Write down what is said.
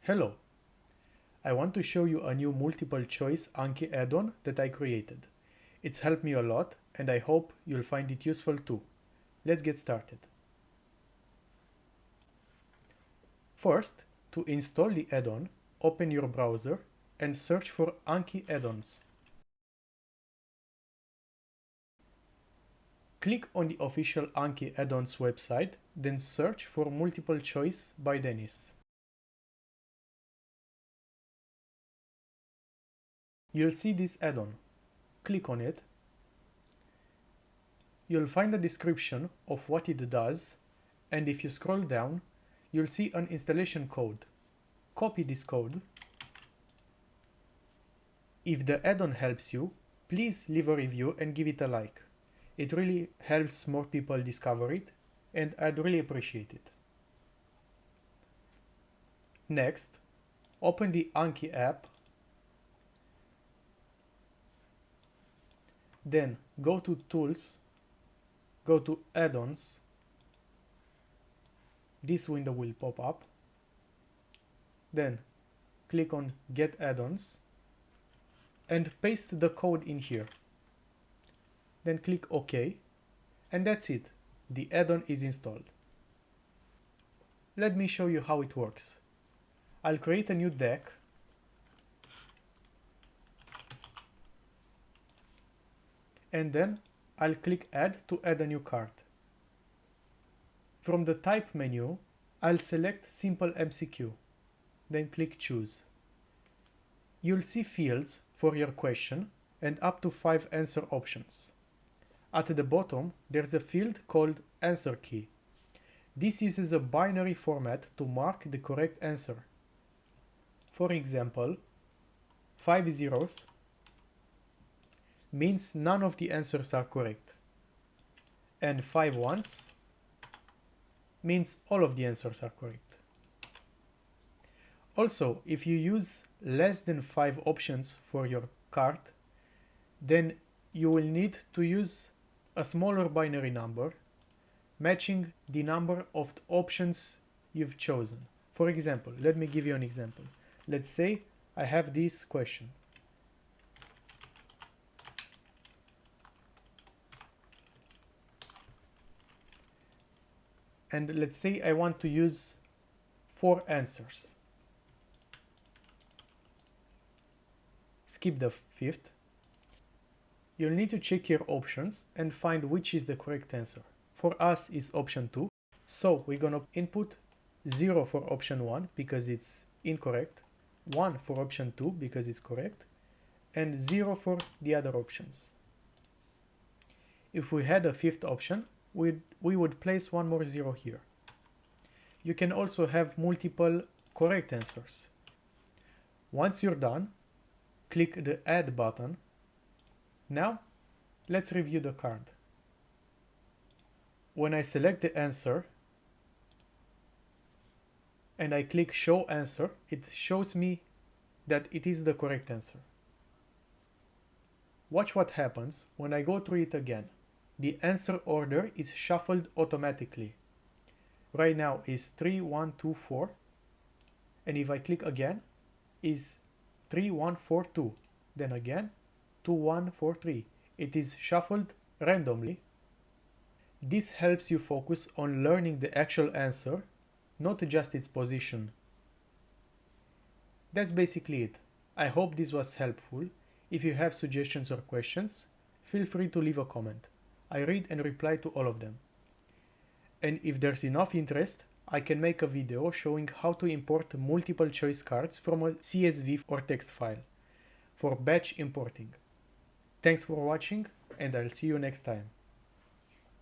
Hello! I want to show you a new multiple choice Anki add-on that I created. It's helped me a lot and I hope you'll find it useful too. Let's get started. First, to install the add-on, open your browser and search for Anki add-ons. Click on the official Anki add-ons website, then search for multiple choice by Dennis. You'll see this add-on. Click on it. You'll find a description of what it does, and if you scroll down, you'll see an installation code. Copy this code. If the add-on helps you, please leave a review and give it a like. It really helps more people discover it, and I'd really appreciate it. Next, open the Anki app. Then go to Tools, go to Add-ons. This window will pop up. Then click on Get Add-ons and paste the code in here. Then click OK, and that's it. The add-on is installed. Let me show you how it works. I'll create a new deck. And then I'll click Add to add a new card. From the Type menu, I'll select Simple MCQ, then click Choose. You'll see fields for your question and up to 5 answer options. At the bottom, there's a field called Answer Key. This uses a binary format to mark the correct answer. For example, 5 zeros means none of the answers are correct, and 5 ones means all of the answers are correct. Also, if you use less than 5 options for your card, then you will need to use a smaller binary number matching the number of options you've chosen. For example, let me give you an example. Let's say I have this question. And let's say I want to use 4 answers. Skip the 5th. You'll need to check your options and find which is the correct answer. For us is option 2. So we're gonna input 0 for option 1 because it's incorrect, 1 for option 2 because it's correct, and 0 for the other options. If we had a 5th option, we would place one more 0 here. You can also have multiple correct answers. Once you're done, click the Add button. Now, let's review the card. When I select the answer and I click Show Answer, it shows me that it is the correct answer. Watch what happens when I go through it again. The answer order is shuffled automatically. Right now is 3, 1, 2, 4, and if I click again, is 3, 1, 4, 2. Then again, 2, 1, 4, 3. It is shuffled randomly. This helps you focus on learning the actual answer, not just its position. That's basically it. I hope this was helpful. If you have suggestions or questions, feel free to leave a comment. I read and reply to all of them. And if there's enough interest, I can make a video showing how to import multiple choice cards from a CSV or text file for batch importing. Thanks for watching, and I'll see you next time.